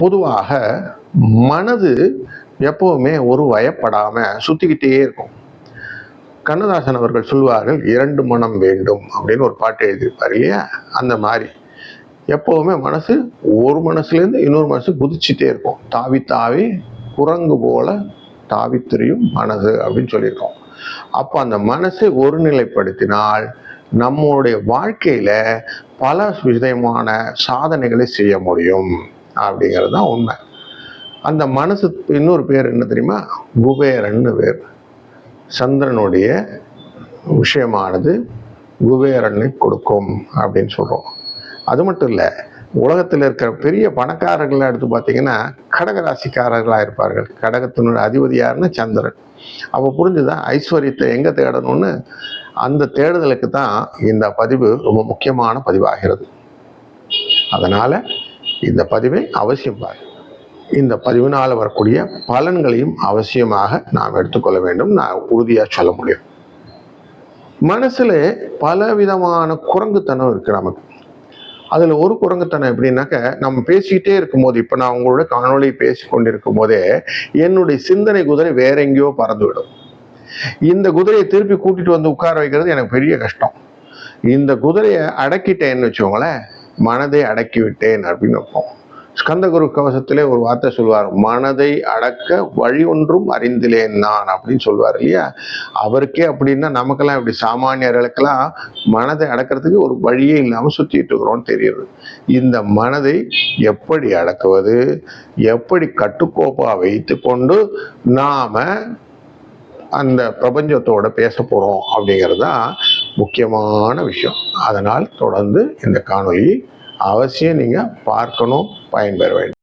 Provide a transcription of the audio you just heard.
பொதுவாக மனது எப்பவுமே ஒரு வயப்படாம சுத்திக்கிட்டே இருக்கும். கண்ணதாசன் அவர்கள் சொல்வார்கள், 2 மனம் வேண்டும் அப்படின்னு ஒரு பாட்டு எழுதியிருப்பார் இல்லையா? அந்த மாதிரி எப்பவுமே மனசு ஒரு மனசுலேருந்து இன்னொரு மனசு குதிச்சுட்டே இருக்கும். தாவி தாவி குரங்கு போல தாவி திரியும் மனசு அப்படின்னு சொல்லியிருக்கோம். அப்போ அந்த மனசை ஒருநிலைப்படுத்தினால் நம்மளுடைய வாழ்க்கையில பல விதமான சாதனைகளை செய்ய முடியும் அப்படிங்கிறது தான் உண்மை. அந்த மனசு இன்னொரு பேர் என்ன தெரியுமா? குபேரன்னு பேர். சந்திரனுடைய விஷயமானது குபேரனை கொடுக்கும் அப்படின்னு சொல்றோம். அது மட்டும் இல்லை, உலகத்தில் இருக்கிற பெரிய பணக்காரர்களாக எடுத்து பார்த்தீங்கன்னா கடகராசிக்காரர்களாக இருப்பார்கள். கடகத்தினுடைய அதிபதி யாருன்னு சந்திரன். அப்போ புரிஞ்சுதான் ஐஸ்வர்யத்தை எங்கே தேடணும்னு. அந்த தேடுதலுக்கு தான் இந்த பதிவு ரொம்ப முக்கியமான பதிவாகிறது. அதனால் இந்த பதிவை அவசியம் பாரு. இந்த பதிவினால் வரக்கூடிய பலன்களையும் அவசியமாக நாம் எடுத்துக்கொள்ள வேண்டும். நான் உறுதியாக சொல்ல முடியும். மனசில் பல விதமான குரங்குத்தனம் இருக்குது நமக்கு. அதில் ஒரு குரங்குத்தனம் எப்படின்னாக்க, நம்ம பேசிக்கிட்டே இருக்கும்போது, இப்போ நான் உங்களோட காணொலி பேசி கொண்டிருக்கும் போதே என்னுடைய சிந்தனை குதிரை வேற எங்கேயோ பறந்து விடும். இந்த குதிரையை திருப்பி கூட்டிட்டு வந்து உட்கார வைக்கிறது எனக்கு பெரிய கஷ்டம். இந்த குதிரையை அடக்கிட்டேன்னு வச்சுக்கோங்களேன், மனதை அடக்கி விட்டேன் அப்படின்னு வைப்போம். ஸ்கந்தகுரு கவசத்திலே ஒரு வார்த்தை சொல்வார், மனதை அடக்க வழி ஒன்றும் அறிந்திலேன் நான் அப்படின்னு சொல்வார் இல்லையா? அவருக்கே அப்படின்னா நமக்கெல்லாம் இப்படி சாமானியர்களுக்கெல்லாம் மனதை அடக்கிறதுக்கு ஒரு வழியே இல்லாமல் சுற்றிட்டு இருக்கிறோம்னு தெரியுது. இந்த மனதை எப்படி அடக்குவது, எப்படி கட்டுக்கோப்பாக வைத்து கொண்டு நாம அந்த பிரபஞ்சத்தோட பேச போறோம் அப்படிங்கிறது தான் முக்கியமான விஷயம். அதனால் தொடர்ந்து இந்த காணொலியை அவசியம் நீங்க பார்க்கணும், பயன்பெற வேண்டும்.